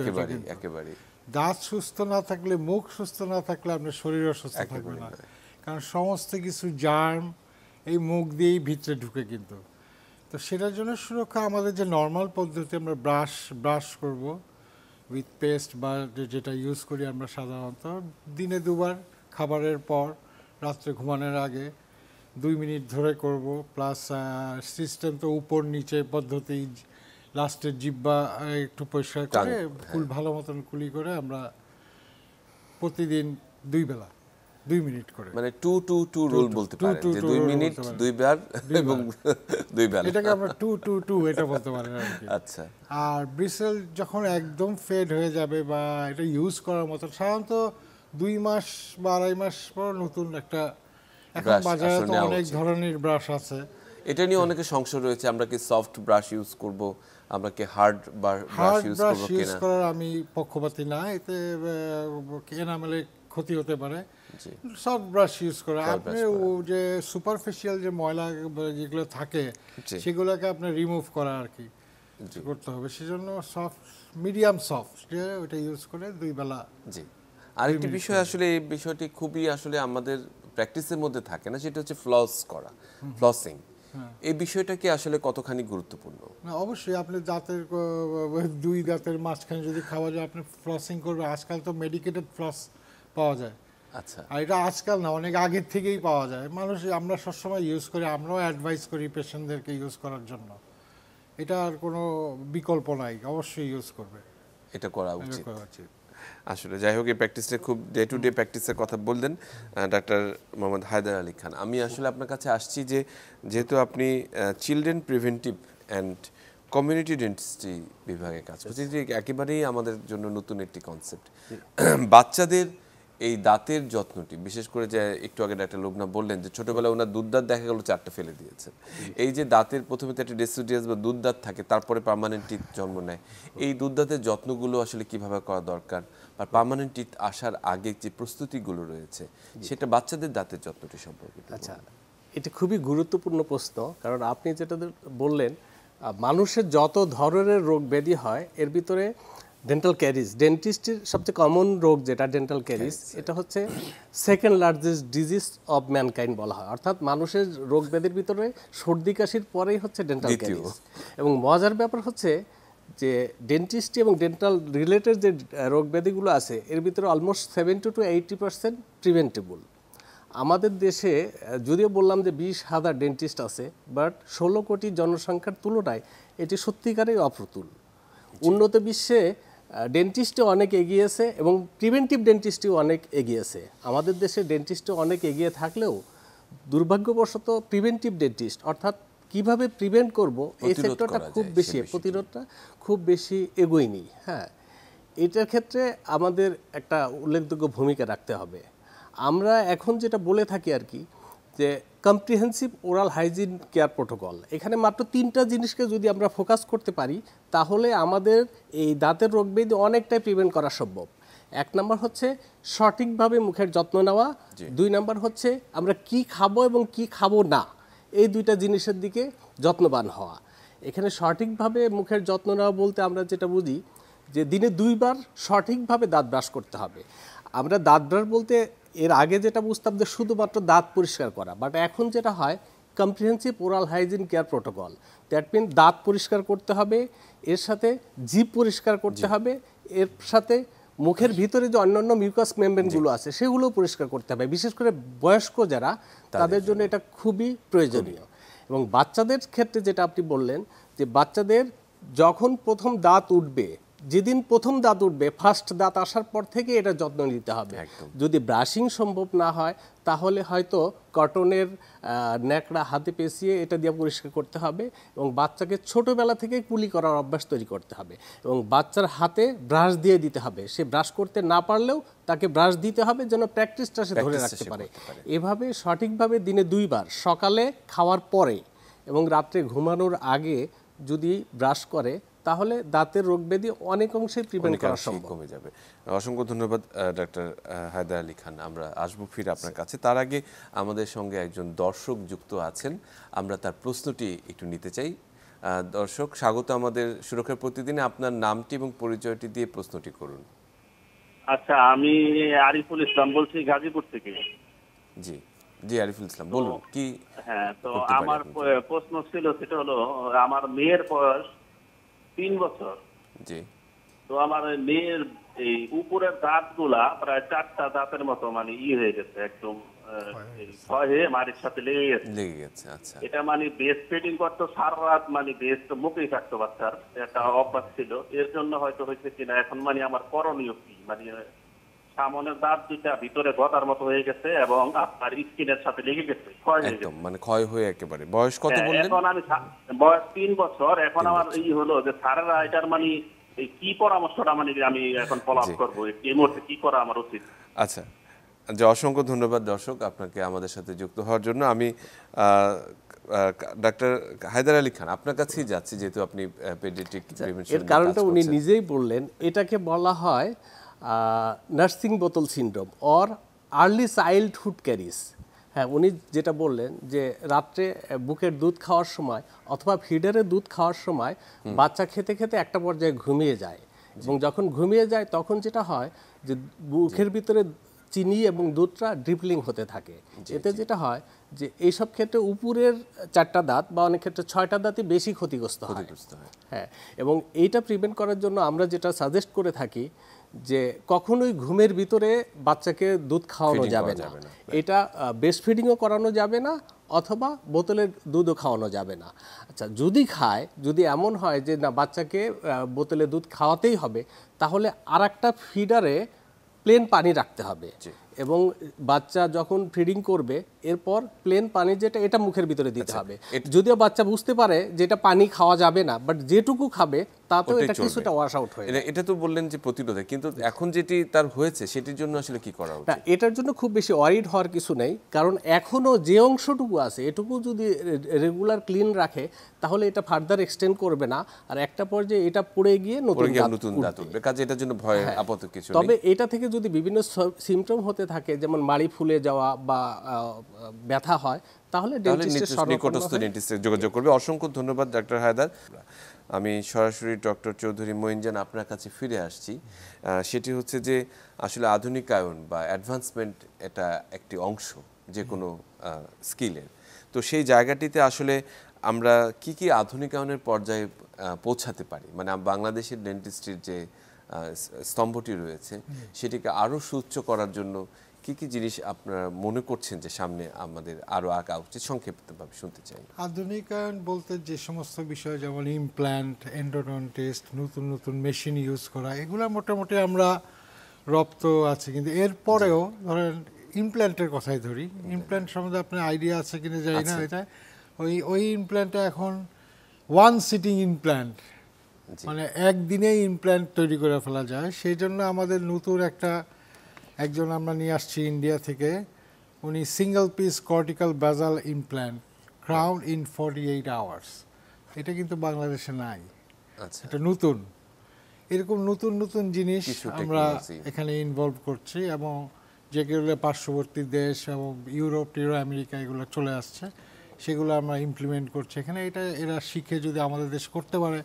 একেবারে দাঁত সুস্থ না থাকলে, মুখ সুস্থ না থাকলে আপনার শরীরও সুস্থ থাকবে না, কারণ সমস্ত কিছু জার্ম এই মুখ দিয়েই ভিতরে ঢুকে। কিন্তু তো সেটার জন্য সুরক্ষা আমাদের যে নর্মাল পদ্ধতি, আমরা ব্রাশ করব উইথ পেস্ট বা যেটা ইউজ করি আমরা সাধারণত দিনে 2বার, খাবারের পর, রাত্রে ঘুমানোর আগে 2 মিনিট ধরে করব। প্লাস সিস্টেম তো উপর নিচে পদ্ধতি, লাস্টের জিহ্বা একটু পরিষ্কার করে ভালো মতন কুলি করে আমরা প্রতিদিন 2 বেলা 2 মিনিট করে, মানে 2-2-2 রুল বলতে পারেন, যে 2 মিনিট 2 বার এবং 2 বেলা, এটাকে আমরা 2-2-2 এটা বলতে পারেন আর কি। আচ্ছা। আর ব্রিসেল যখন একদম ফেড হয়ে যাবে বা এটা ইউজ করার মতো, সাধারণত 2 মাস বা 2.5 মাস পর নতুন একটা, এখন বাজারে তো অনেক ধরনের ব্রাশ আছে। এটা নিয়ে অনেকে সংশয় রয়েছে, আমরা কি সফট ব্রাশ ইউজ করব, আমরা কি হার্ড ব্রাশ ইউজ করব কিনা? করার আমি পক্ষপাতী না, এতে এনামেলে ক্ষতি হতে পারে। সফট ব্রাশ ইউজ করা, আপনি যে সুপারফিশিয়াল যে ময়লা যেগুলো থাকে সেগুলোকে আপনি রিমুভ করা আর কি করতে হবে। সেজন্য সফট, মিডিয়াম সফট যে ওটা ইউজ করে 2 বেলা। জি, আরেকটি বিষয় আসলে, এই বিষয়টি খুবই আসলে আমাদের প্র্যাকটিসের মধ্যে থাকে না, সেটা হচ্ছে ফ্লস করা, ফ্লসিং। এই বিষয়টা কি আসলে কতখানি গুরুত্বপূর্ণ? না, অবশ্যই আপনি দাঁতের 2 দাঁতের মাঝখানে যদি খাওয়া যায় আপনি ফ্লসিং করবে। আজকাল তো মেডিকেটেড ফ্লস পাওয়া যায়। আচ্ছা, আর এটা আজকাল না, অনেক আগের থেকেই পাওয়া যায়। আমরা সবসময় ইউজ করি, আমরাও অ্যাডভাইস করি পেশেন্টদেরকে ইউজ করার জন্য। এটা আর কোনো বিকল্প নাই, অবশ্যই ইউজ করবে, এটা করা উচিত আসলে। যাই হোক, এই প্র্যাকটিসটা খুব ডে টু ডে প্র্যাকটিসের কথা বললেন ডাক্তার মোহাম্মদ হায়দার আলী খান। আমি আসলে আপনার কাছে আসছি যে যেহেতু আপনি children preventive and community dentistry বিভাগে কাজ করছেন, একেবারেই আমাদের জন্য নতুন একটি কনসেপ্ট। বাচ্চাদের এই দাঁতের যত্নটি, বিশেষ করে যে একটু আগে ডাক্তার লুবনা বললেন যে ছোটবেলায় ওনার দুধ দাঁত দেখা গেল 4টা ফেলে দিয়েছে, এই যে দাঁতের প্রথমে তো একটা ডেসিডিয়াস বা দুধ দাঁত থাকে, তারপরে পার্মানেন্ট টিথ জন্ম নেয়, এই দুধ দাঁতের যত্নগুলো আসলে কিভাবে করা দরকার, বা পার্মানেন্ট টিথ আসার আগে যে প্রস্তুতিগুলো রয়েছে সেটা বাচ্চাদের দাঁতের যত্নটি সম্পর্কে। আচ্ছা, এটা খুবই গুরুত্বপূর্ণ প্রশ্ন, কারণ আপনি যেটা বললেন মানুষের যত ধরনের রোগ ব্যাধি হয় এর ভিতরে ডেন্টাল ক্যারিজ, ডেন্টিস্টের সবচেয়ে কমন রোগ যেটা ডেন্টাল ক্যারিজ, এটা হচ্ছে second largest disease of mankind বলা হয়। অর্থাৎ মানুষের রোগ ব্যাধির ভিতরে সর্দি কাশির পরেই হচ্ছে ডেন্টাল ক্যারিজ। এবং মজার ব্যাপার হচ্ছে যে ডেন্টিস্ট এবং ডেন্টাল রিলেটেড যে রোগ ব্যাধিগুলো আছে এর ভিতরে অলমোস্ট 70 to 80% প্রিভেন্টেবল। আমাদের দেশে যদিও বললাম যে 20,000 ডেন্টিস্ট আছে, বাট 16 কোটি জনসংখ্যার তুলনায় এটি সত্যিকারের অপ্রতুল। উন্নত বিশ্বে ডেন্টিস্টও অনেক এগিয়েছে এবং প্রিভেন্টিভ ডেন্টিস্টও অনেক এগিয়েছে। আমাদের দেশে ডেন্টিস্টও অনেক এগিয়ে থাকলেও দুর্ভাগ্যবশত প্রিভেন্টিভ ডেন্টিস্ট অর্থাৎ কিভাবে প্রিভেন্ট করব এই সেক্টরটা খুব বেশি, প্রতিরোধটা খুব বেশি এগোয়নি। হ্যাঁ, এটার ক্ষেত্রে আমাদের একটা উল্লেখযোগ্য ভূমিকা রাখতে হবে। আমরা এখন যেটা বলে থাকি আর কি, যে comprehensive oral hygiene care protocol, এখানে মাত্র 3টা জিনিসকে যদি আমরা ফোকাস করতে পারি তাহলে আমাদের এই দাঁতের রোগ ব্যাধি অনেকটাই প্রিভেন্ট করা সম্ভব। 1 নম্বর হচ্ছে সঠিকভাবে মুখের যত্ন নেওয়া, 2 নম্বর হচ্ছে আমরা কি খাবো এবং কি খাবো না, এই 2টা জিনিসের দিকে যত্নবান হওয়া। এখানে সঠিকভাবে মুখের যত্ন নেওয়া বলতে আমরা যেটা বুঝি যে দিনে 2 বার সঠিকভাবে দাঁত ব্রাশ করতে হবে। আমরা দাঁত ব্রাশ বলতে এর আগে যেটা বুঝতাম যে শুধুমাত্র দাঁত পরিষ্কার করা, বাট এখন যেটা হয় comprehensive oral hygiene care protocol, that mean দাঁত পরিষ্কার করতে হবে, এর সাথে জিভ পরিষ্কার করতে হবে, এর সাথে মুখের ভিতরে যে অন্যান্য মিউকাস মেমব্রেনগুলো আছে সেগুলো পরিষ্কার করতে হবে। বিশেষ করে বয়স্ক যারা, তাদের জন্য এটা খুবই প্রয়োজনীয়। এবং বাচ্চাদের ক্ষেত্রে যেটা আপনি বললেন যে বাচ্চাদের যখন প্রথম দাঁত উঠবে, যেদিন প্রথম দাঁত উঠবে, ফার্স্ট দাঁত আসার পর থেকে এটা যত্ন নিতে হবে। যদি ব্রাশিং সম্ভব না হয় তাহলে হয়তো কটনের ন্যাকড়া হাতে পেঁচিয়ে এটা দিয়ে পরিষ্কার করতে হবে এবং বাচ্চাকে ছোটোবেলা থেকে কুলি করার অভ্যাস তৈরি করতে হবে এবং বাচ্চার হাতে ব্রাশ দিয়ে দিতে হবে। সে ব্রাশ করতে না পারলেও তাকে ব্রাশ দিতে হবে যেন প্র্যাকটিসটা সে ধরে রাখতে পারে। এভাবে সঠিকভাবে দিনে 2 বার, সকালে খাওয়ার পরে এবং রাত্রে ঘুমানোর আগে যদি ব্রাশ করে তাহলে দাঁতের রোগ ব্যাধি অনেক অংশে প্রিভেন্ট করা সম্ভব, কমে যাবে। অসংখ্য ধন্যবাদ ডাক্তার হায়দার আলী খান। আমরা আসবো ফিরে আপনার কাছে, তার আগে আমাদের সঙ্গে একজন দর্শক যুক্ত আছেন, আমরা তার প্রশ্নটি একটু নিতে চাই। দর্শক স্বাগত আমাদের সুরক্ষার প্রতিদিনে, আপনার নামটি এবং পরিচয়টি দিয়ে প্রশ্নটি করুন। আচ্ছা, আমি আরিফুল ইসলাম বলছি গাজীপুর থেকে। জি জি, আরিফুল ইসলাম বলুন কি। হ্যাঁ, তো আমার প্রশ্ন ছিল, সেটা হলো আমার মেয়ের বয়স 3 বছর। জি। তো আমার মেয়ের এই উপরের দাঁতগুলা প্রায় 4টা দাঁতের মতো মানে হয়ে গেছে, একদম ক্ষয় হয়ে মাটির সাথে লেগে গেছে। আচ্ছা, এটা মানে বেস্ট ফিডিং করতো সারা রাত, মানে বেস্ট মুখেই থাকতো, বাচ্চার একটা অভ্যাস ছিল। এর জন্য হয়তো হয়েছে কিনা, এখন মানে আমার করণীয় কি? মানে সামনের দাঁত 2টা ভিতরে গদার মতো হয়ে গেছে এবং আপনার স্কিনের সাথে লেগে গেছে, ক্ষয় হয়ে গেছে, মানে ক্ষয় হয়ে একেবারে। বয়স কত বললেন? এখন আমি বয়স 3 বছর। এখন আমার হলো যে স্যারেরা এটার মানে কি পরামর্শটা মানে আমি এখন ফলো আপ করবো, এই মুহূর্তে কি করা আমার উচিত? আচ্ছা, যে অসংখ্য ধন্যবাদ দর্শক আপনাকে আমাদের সাথে যুক্ত হওয়ার জন্য। আমি ডাক্তার হায়দার আলী খান আপনার কাছেই যাচ্ছি, যেহেতু আপনি পেডিয়াট্রিক প্রিভেনশন, এর কারণটা উনি নিজেই বললেন, এটাকে বলা হয় nursing bottle syndrome or early childhood caries. হ্যাঁ, উনি যেটা বললেন যে রাত্রে বুকের দুধ খাওয়ার সময় অথবা ফিডারের দুধ খাওয়ার সময় বাচ্চা খেতে খেতে একটা পর্যায়ে ঘুমিয়ে যায় এবং যখন ঘুমিয়ে যায় তখন যেটা হয় যে বুকের ভিতরে চিনি এবং দুধটা ড্রিপলিং হতে থাকে। এতে যেটা হয় যে এইসব ক্ষেত্রে উপরের 4টা দাঁত বা অনেক ক্ষেত্রে 6টা দাঁতই বেশি ক্ষতিগ্রস্ত হয়। হ্যাঁ, এবং এইটা প্রিভেন্ট করার জন্য আমরা যেটা সাজেস্ট করে থাকি যে কখনোই ঘুমের ভিতরে বাচ্চাকে দুধ খাওয়ানো যাবে না। এটা ব্রেস্ট ফিডিংও করানো যাবে না অথবা বোতলের দুধও খাওয়ানো যাবে না। আচ্ছা, যদি খায়, যদি এমন হয় যে না বাচ্চাকে বোতলে দুধ খাওয়াতেই হবে, তাহলে আরেকটা ফিডারে প্লেন পানি রাখতে হবে এবং বাচ্চা যখন ফিডিং করবে এরপর প্লেন পানি যেটা এটা মুখের ভিতরে দিতে হবে। যদিও বাচ্চা বুঝতে পারে যে এটা পানি খাওয়া যাবে না, বাট যেটুকু খাবে তাতেও ওটাই এটা চলবে। কিছুটা ওয়াশ আউট হয়ে যায়। এটা তো বললেন যে প্রতিরোধে, কিন্তু এখন যেটি তার হয়েছে সেটির জন্য আসলে কি করা না, উচিত? এটার জন্য খুব বেশি ওয়ারিড হওয়ার কিছু নেই, কারণ এখনো যে অংশটুকু আছে এটুকু যদি রেগুলার ক্লিন রাখে তাহলে এটা ফার্দার এক্সটেন্ড করবে না, আর একটা পর্যায়ে এটা পড়ে গিয়ে নতুন পরে গিয়ে দাঁত নতুন দাঁত উঠবে। উঠবে, কাজে এটার জন্য ভয় আপাতত কিছু তবে নেই। এটা থেকে যদি বিভিন্ন সিমটম হতে থাকে, যেমন মাড়ি ফুলে যাওয়া বা ব্যথা হয়, তাহলে ডেন্টিস্টের নিকটস্থ ডেন্টিস্টে যোগাযোগ করবে। অসংখ্য ধন্যবাদ ডাক্তার হায়দার। আমি সরাসরি ডক্টর চৌধুরী মঈনজান আপনার কাছে ফিরে আসছি। সেটি হচ্ছে যে আসলে আধুনিকায়ন বা অ্যাডভান্সমেন্ট এটা একটি অংশ যে কোনো স্কিলের। তো সেই জায়গাটিতে আসলে আমরা কি কি আধুনিকায়নের পর্যায়ে পৌঁছাতে পারি, মানে বাংলাদেশের ডেন্টিস্ট্রির যে স্তম্ভটি রয়েছে সেটিকে আরও সুউচ্চ করার জন্য কি কি জিনিস আপনারা মনে করছেন যে সামনে আমাদের আরও আগা উচিত, সংক্ষিপ্তভাবে শুনতে চাই। আধুনিকায়ন বলতে যে সমস্ত বিষয়, যেমন ইমপ্ল্যান্ট, এন্ডোডন্টিস্ট, নতুন নতুন মেশিন ইউজ করা, এগুলো মোটামুটি আমরা রপ্ত আছে। কিন্তু এরপরেও ধরেন ইমপ্ল্যান্টের কথাই ধরি, ইমপ্ল্যান্ট সম্বন্ধে আপনার আইডিয়া আছে কিনা জানি না। এটা ওই ইমপ্ল্যান্টটা এখন ওয়ান সিটিং ইমপ্ল্যান্ট, মানে একদিনেই ইমপ্ল্যান্ট তৈরি করে ফেলা যায়। সেই জন্য আমাদের নতুন একজন আমরা নিয়ে আসছি ইন্ডিয়া থেকে, উনি সিঙ্গেল পিস কর্টিক্যাল বেজাল ইমপ্ল্যান্ট ক্রাউন ইন 48 আওয়ার্স। এটা কিন্তু বাংলাদেশে নাই, আচ্ছা, এটা নতুন। এরকম নতুন নতুন জিনিস কিছু আমরা technology। এখানে ইনভলভ করছি, এবং যেগুলো পার্শ্ববর্তী দেশ এবং ইউরোপ, আমেরিকা এগুলো চলে আসছে, সেগুলো আমরা ইমপ্লিমেন্ট করছি এখানে। এরা শিখে যদি আমাদের দেশ করতে পারে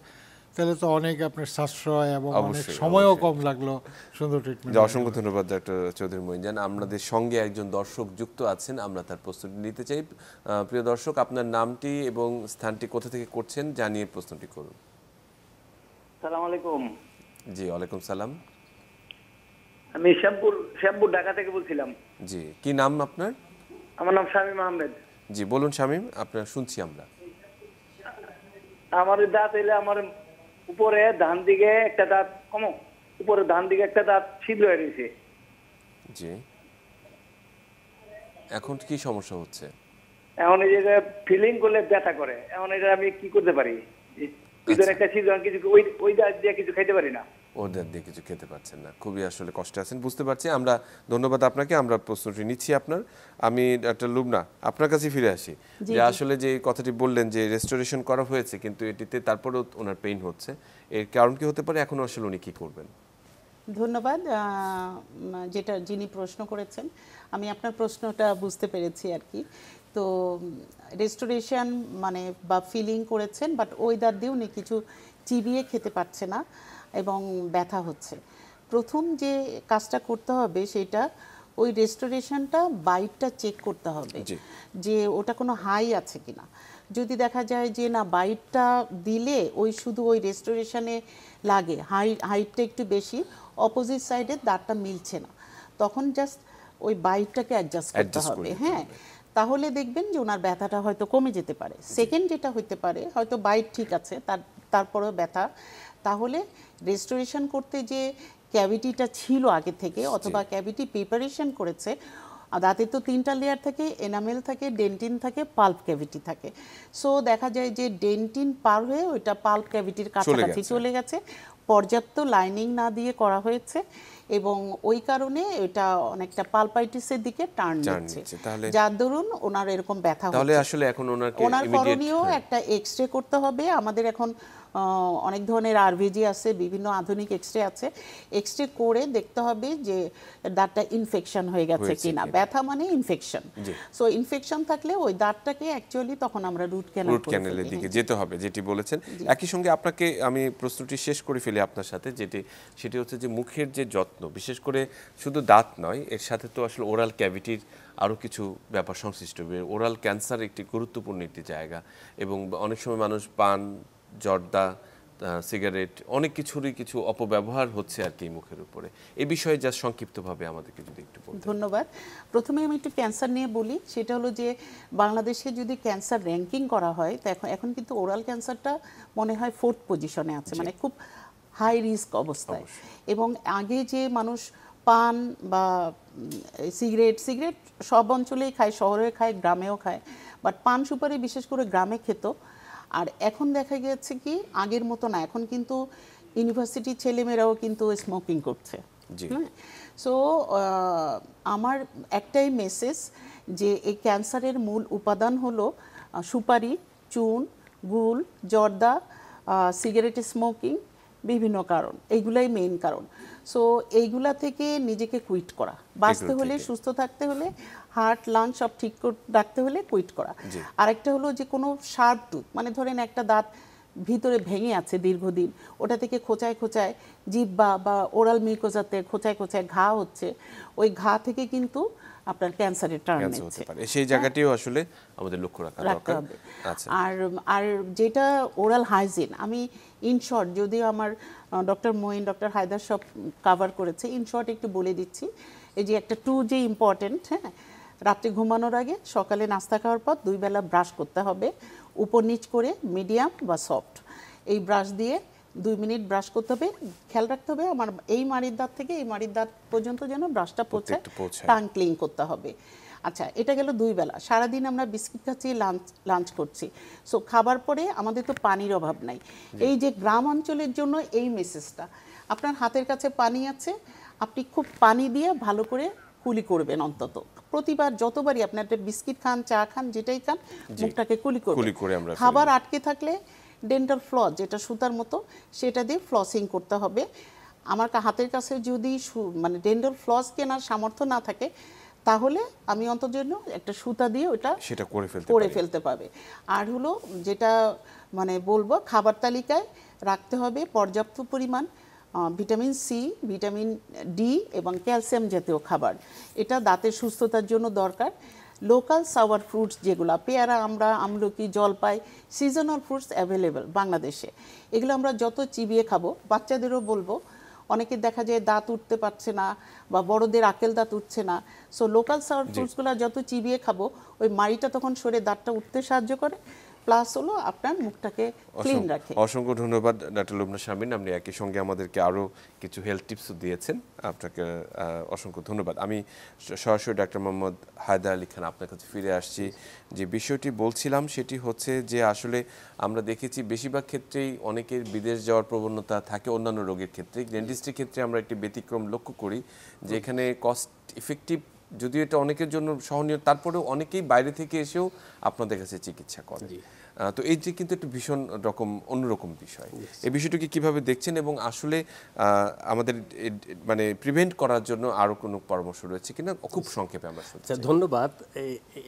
তাহলে তো অনেক আপনার সাশ্রয় এবং অনেক অবশ্যই, সময়ও অবশ্যই। কম লাগলো সুন্দর ট্রিটমেন্ট। অসংখ্য ধন্যবাদ ডক্টর চৌধুরী মঈনজান। আমাদের সঙ্গে একজন দর্শক যুক্ত আছেন, আমরা তার প্রশ্নটি নিতে চাই। প্রিয় দর্শক, আপনার নামটি এবং স্থানটি কোথা থেকে করছেন জানিয়ে প্রশ্নটি করুন। সালাম আলাইকুম। জি, ওয়ালাইকুম সালাম। আমি শ্যামপুর ঢাকা থেকে বলছিলাম। জি, কি নাম আপনার? আমার নাম শামীম আহমেদ। জি বলুন শামীম, আপনার শুনছি আমরা। আমার দাঁত এলে আমার উপরে ডান দিকে একটা দাঁত উপরে ডান দিকে একটা দাঁত ছিদ্র হয়ে গেছে। জি, এখন কি সমস্যা হচ্ছে? এখন এই যে ফিলিং করলে ব্যথা করে, এখন এটা আমি কি করতে পারি? ভিতরে একটা ছিদ্র, কিছু ওই দাঁত দিয়ে কিছু খাইতে পারি না। ওদের দিয়ে কিছু খেতে পারছেন না, খুবই আসলে কষ্টে আছেন, বুঝতে পারছি আমরা। ধন্যবাদ আপনাকে, আমরা প্রশ্নটি নিচ্ছি আপনার। আমি ডাক্তার লুবনা আপনার কাছে ফিরে আসি, যে আসলে যে কথাটি বললেন যে রেস্টোরেশন করা হয়েছে কিন্তু এটিতে তারপরেও ওনার পেইন হচ্ছে, এর কারণ কি হতে পারে, এখন আসলে উনি কি করবেন? ধন্যবাদ। যিনি প্রশ্ন করেছেন, আমি আপনার প্রশ্নটা বুঝতে পেরেছি আর কি। তো রেস্টোরেশন মানে বা ফিলিং করেছেন, বাট ওই দাঁত দিয়ে উনি কিছু চিবিয়ে খেতে পারছে না এবং ব্যথা হচ্ছে। প্রথম যে কাজটা করতে হবে সেটা ওই রেস্টোরেশনটা বাইটটা চেক করতে হবে যে ওটা কোনো হাই আছে কিনা। যদি দেখা যায় যে না, বাইটটা দিলে শুধু ওই রেস্টোরেশনে লাগে, হাইটটা একটু বেশি, অপোজিট সাইডের দাঁতটা মিলছে না, তখন জাস্ট ওই বাইটটাকে অ্যাডজাস্ট করতে হবে। হ্যাঁ, তাহলে দেখবেন যে ওনার ব্যথাটা হয়তো কমে যেতে পারে। সেকেন্ড যেটা হতে পারে, হয়তো বাইট ঠিক আছে, তারপরেও ব্যথা, তাহলে রেস্টোরেশন করতে যে ক্যাভিটিটা ছিল আগে থেকে, অথবা ক্যাভিটি প্রিপারেশন করেছে, দাঁতের তো 3টা লেয়ার থাকে, এনামেল থাকে, ডেন্টিন থাকে, পাল্প ক্যাভিটি থাকে। সো দেখা যায় যে ডেন্টিন পার হয়ে ওইটা পাল্প ক্যাভিটির কাছাকাছি চলে গেছে, পর্যাপ্ত লাইনিং না দিয়ে করা হয়েছে, এবং ওই কারণে এটা অনেকটা পালপাইটিসের দিকে টার্ন নিচ্ছে, যার দরুন ওনার এরকম ব্যথা হচ্ছে। তাহলে আসলে এখন ওনার করণীয় একটা এক্সরে করতে হবে। আমাদের এখন অনেক ধরনের আরভিজি আছে, বিভিন্ন আধুনিক এক্সরে আছে। এক্সরে করে দেখতে হবে যে দাঁতটা ইনফেকশন হয়ে গেছে কিনা। ব্যথা মানে ইনফেকশন, সো ইনফেকশন থাকলে ওই দাঁতটাকে অ্যাকচুয়ালি তখন আমরা রুট ক্যানেলের দিকে যেতে হবে, যেটি বলেছেন। একই সঙ্গে আপনাকে আমি প্রশ্নটি শেষ করে ফেলি আপনার সাথে, সেটি হচ্ছে যে মুখের যে যত্ন, বিশেষ করে শুধু দাঁত নয়, এর সাথে তো আসলে ওরাল ক্যাভিটির আরও কিছু ব্যাপার সংশ্লিষ্ট। ওরাল ক্যান্সার একটি গুরুত্বপূর্ণ একটি জায়গা, এবং অনেক সময় মানুষ পান, জর্দা, সিগারেট, অনেক কিছুরই কিছু অপব্যবহার হচ্ছে আর কি মুখের উপরে। এই বিষয়ে যা সংক্ষিপ্তভাবে আমাদেরকে যদি একটু বলতেন। ধন্যবাদ। প্রথমে আমি একটু ক্যান্সার নিয়ে বলি। সেটা হলো যে বাংলাদেশে যদি ক্যান্সার র্যাঙ্কিং করা হয়, তো এখন কিন্তু ওরাল ক্যান্সারটা মনে হয় 4th পজিশনে আছে, মানে খুব হাই রিস্ক অবস্থায়। এবং আগে যে মানুষ পান বা সিগারেট সিগারেট সব অঞ্চলেই খায়, শহরে খায়, গ্রামেও খায়, বাট পান সুপারি বিশেষ করে গ্রামে খেত। আর এখন দেখা গেছে কি আগের মতো না, এখন কিন্তু ইউনিভার্সিটির ছেলেমেয়েরাও কিন্তু স্মোকিং করছে। সো আমার একটাই মেসেজ যে এই ক্যান্সারের মূল উপাদান হলো সুপারি, চুন, গুল, জর্দা, সিগারেট স্মোকিং, বিভিন্ন কারণ, এইগুলাই মেইন কারণ। সো এইগুলা থেকে নিজেকে কুইট করা, বাঁচতে হলে, সুস্থ থাকতে হলে, হার্ট লাং সব ঠিক রাখতে হলে কুইট করা। আরেকটা হলো যে কোনো শার্প টুথ, মানে ধরেন একটা দাঁত ভিতরে ভেঙে আছে দীর্ঘদিন, ওটা থেকে খোঁচায় খোঁচায় জিহ্বা বা ওরাল মিউকোজাতে খোঁচায় খোঁচায় ঘা হচ্ছে, ওই ঘা থেকে কিন্তু আপনার ক্যান্সারের টার্ন নিচ্ছে। সেই জায়গাটিও আসলে আমাদের লক্ষ্য রাখা দরকার। আচ্ছা, আর যেটা ওরাল হাইজিন, আমি ইন শর্ট, যদিও আমার ডক্টর মঈন, ডক্টর হায়দার সব কভার করেছে, ইন শর্ট একটু বলে দিচ্ছি। এই যে একটা যে ইম্পর্টেন্ট, হ্যাঁ, রাত্রে ঘুমানোর আগে, সকালে নাস্তা খাওয়ার পর 2 বেলা ব্রাশ করতে হবে, উপর নিচ করে, মিডিয়াম বা সফট। এই ব্রাশ দিয়ে 2 মিনিট ব্রাশ করতে হবে। খেয়াল রাখতে হবে আমার এই মাড়ির দাঁত থেকে এই মাড়ির দাঁত পর্যন্ত যেন ব্রাশটা পৌঁছায়, টাং ক্লিন করতে হবে। আচ্ছা, এটা গেল 2 বেলা। সারাদিন আমরা বিস্কিট খাচ্ছি, লাঞ্চ করছি, সো খাবার পরে আমাদের তো পানির অভাব নাই। এই যে গ্রাম অঞ্চলের জন্য এই মেসেজটা, আপনার হাতের কাছে পানি আছে, আপনি খুব পানি দিয়ে ভালো করে কুলি করবেন, অন্তত প্রতিবার যতবারই আপনি একটা বিস্কিট খান, চা খান, যেটাই খান, মুখটাকে কুলি করবেন। খাবার আটকে থাকলে ডেন্টাল ফ্লস, যেটা সুতার মতো, সেটা দিয়ে ফ্লসিং করতে হবে। আমার হাতের কাছে যদি মানে ডেন্টাল ফ্লস কেনার সামর্থ্য না থাকে, তাহলে আমি অন্তত জন্য একটা সুতা দিয়ে ওটা সেটা করে ফেলতে পাবে। আর হলো যেটা মানে বলবো, খাবার তালিকায় রাখতে হবে পর্যাপ্ত পরিমাণ ভিটামিন সি, ভিটামিন ডি এবং ক্যালসিয়াম জাতীয় খাবার। এটা দাঁতের সুস্থতার জন্য দরকার। লোকাল সাওয়ার ফ্রুটস, যেগুলো পেয়ারা, আমরা আমলকি, জলপাই, সিজনাল ফ্রুটস অ্যাভেলেবেল বাংলাদেশে, এগুলো আমরা যত চিবিয়ে খাবো। বাচ্চাদেরও বলবো, অনেকে দেখা যায় দাঁত উঠতে পারছে না বা বড়দের আকেল দাঁত উঠছে না, সো লোকাল সাওয়ার ফ্রুটসগুলো যত চিবিয়ে খাবো, ওই মাড়িটা তখন সরে দাঁতটা উঠতে সাহায্য করে, প্লাস হলো আপনার মুখটাকে ক্লিন রাখে। অসংখ্য ধন্যবাদ ডক্টর লুবনা শারমিন, আপনি একই সঙ্গে আমাদেরকে আরও কিছু হেলথ টিপসও দিয়েছেন, আপনাকে অসংখ্য ধন্যবাদ। আমি সরাসরি ডক্টর মোহাম্মদ হায়দার আলী খান আপনার কাছে ফিরে আসছি। যে বিষয়টি বলছিলাম সেটি হচ্ছে যে আসলে আমরা দেখেছি বেশিরভাগ ক্ষেত্রেই অনেকের বিদেশ যাওয়ার প্রবণতা থাকে, অন্যান্য রোগের ক্ষেত্রে। ডেন্টিস্টের ক্ষেত্রে আমরা একটি ব্যতিক্রম লক্ষ্য করি, যে এখানে কস্ট ইফেক্টিভ, যদিও এটা অনেকের জন্য সহনীয়, তারপরেও অনেকেই বাইরে থেকে এসেও আপনাদের কাছে চিকিৎসা করে। তো এই যে কিন্তু একটু ভীষণ রকম অন্যরকম বিষয়, এই বিষয়টাকে কিভাবে দেখছেন, এবং আসলে আমাদের মানে প্রিভেন্ট করার জন্য আরও কোনো পরামর্শ রয়েছে কিনা, খুব সংক্ষেপে আমরা শুনতে চাই। ধন্যবাদ।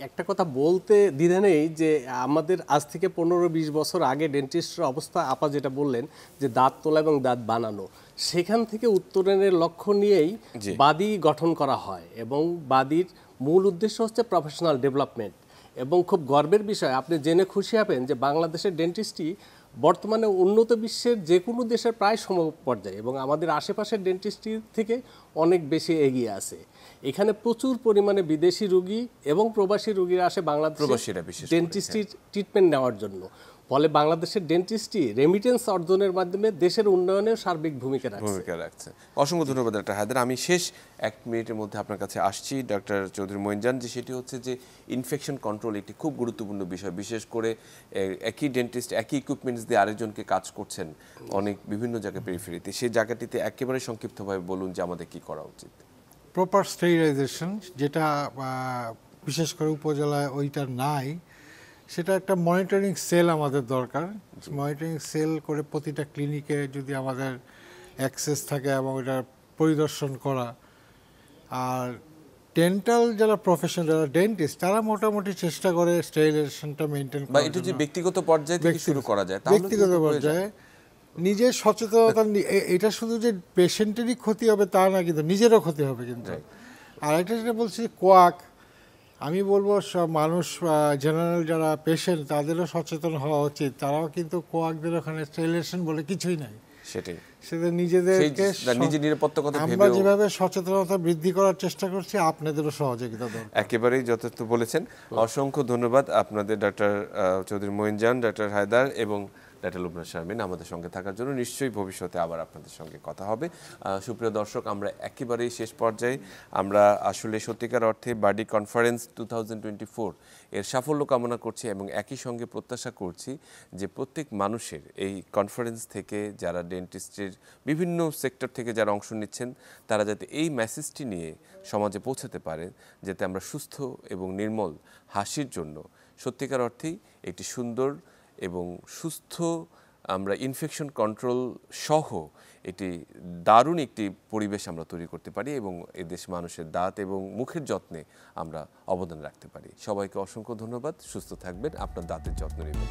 একটা কথা বলতে দ্বিধা নেই যে আমাদের আজ থেকে 15-20 বছর আগে ডেন্টিস্টের অবস্থা, আপা যেটা বললেন যে দাঁত তোলা এবং দাঁত বানানো, সেখান থেকে উত্তরণের লক্ষ্য নিয়েই বাদী গঠন করা হয়, এবং বাদীর মূল উদ্দেশ্য হচ্ছে প্রফেশনাল ডেভেলপমেন্ট। এবং খুব গর্বের বিষয়, আপনি জেনে খুশি হবেন যে বাংলাদেশের ডেন্টিস্ট্রি বর্তমানে উন্নত বিশ্বের যে কোনো দেশের প্রায় সমপর্যায়ে, এবং আমাদের আশেপাশের ডেন্টিস্ট্রি থেকে অনেক বেশি এগিয়ে আছে। এখানে প্রচুর পরিমাণে বিদেশি রোগী এবং প্রবাসী রোগীরা আসে বাংলাদেশের ডেন্টিস্ট্রির ট্রিটমেন্ট নেওয়ার জন্য। ফলে বাংলাদেশের ডেন্টিস্ট্রি রেমিটেন্স অর্জনের মাধ্যমে দেশের উন্নয়নে সার্বিক ভূমিকা রাখছে। অসংখ্য ধন্যবাদ ডক্টর হায়দার। আমি শেষ 1 মিনিটের মধ্যে আপনার কাছে আসছি ডক্টর চৌধুরী মঈনজান, যে সেটি হচ্ছে যে ইনফেকশন কন্ট্রোল একটি খুব গুরুত্বপূর্ণ বিষয়, বিশেষ করে একই ডেন্টিস্ট একই ইকুইপমেন্টস দিয়ে আরেকজনকে কাজ করছেন অনেক বিভিন্ন জায়গায় পেরিফেরিতে, সেই জায়গাটিতে একেবারে সংক্ষিপ্তভাবে বলুন যে আমাদের কি করা উচিত। প্রপার স্টেরিলাইজেশন, যেটা বিশেষ করে উপজেলায় ওইটা নাই, সেটা একটা মনিটরিং সেল আমাদের দরকার। মনিটরিং সেল করে প্রতিটা ক্লিনিকে যদি আমাদের অ্যাক্সেস থাকে এবং এটা পরিদর্শন করা। আর ডেন্টাল যারা প্রফেশন, যারা ডেন্টিস্ট, তারা মোটামুটি চেষ্টা করে স্টেরিলাইজেশনটা মেনটেন করা। এটা যে ব্যক্তিগত পর্যায়ে থেকে শুরু করা যায়, ব্যক্তিগত পর্যায়ে নিজের সচেতনতা, এটা শুধু যে পেশেন্টেরই ক্ষতি হবে তা না, কিন্তু নিজেরও ক্ষতি হবে কিন্তু। আর একটা যেটা বলছি, কোয়াক, আমি বলবো সব মানুষ, জেনারেল যারা পেশেন্ট, তাদেরও সচেতন হওয়া উচিত। তারাও কিন্তু কোয়াকদের ওখানে স্টেরিলাইজেশন বলে কিছুই নাই, সেটা নিজেদেরকে নিজের নিরাপত্তার কথা ভেবে আমরা যেভাবে সচেতনতা বৃদ্ধি করার চেষ্টা করছি, আপনাদেরও সহযোগিতা দরকার। একেবারেই যথার্থ বলেছেন। অসংখ্য ধন্যবাদ আপনাদের, ডক্টর চৌধুরী মঈনজান, ডক্টর হায়দার এবং ডাক্তার লুবনা শারমিন আমাদের সঙ্গে থাকার জন্য। নিশ্চয়ই ভবিষ্যতে আবার আপনাদের সঙ্গে কথা হবে। সুপ্রিয় দর্শক, আমরা একেবারেই শেষ পর্যায়ে, আমরা আসলে সত্যিকার অর্থে বাডি কনফারেন্স 2024 এর সাফল্য কামনা করছি এবং একই সঙ্গে প্রত্যাশা করছি যে প্রত্যেক মানুষের এই কনফারেন্স থেকে যারা ডেন্টিস্টের বিভিন্ন সেক্টর থেকে যারা অংশ নিচ্ছেন তারা যাতে এই মেসেজটি নিয়ে সমাজে পৌঁছাতে পারে, যাতে আমরা সুস্থ এবং নির্মল হাসির জন্য সত্যিকার অর্থেই একটি সুন্দর এবং সুস্থ আমরা ইনফেকশন কন্ট্রোল সহ একটি দারুণ একটি পরিবেশ আমরা তৈরি করতে পারি এবং এদেশ মানুষের দাঁত এবং মুখের যত্নে আমরা অবদান রাখতে পারি। সবাইকে অসংখ্য ধন্যবাদ। সুস্থ থাকবেন, আপনার দাঁতের যত্ন নেবেন।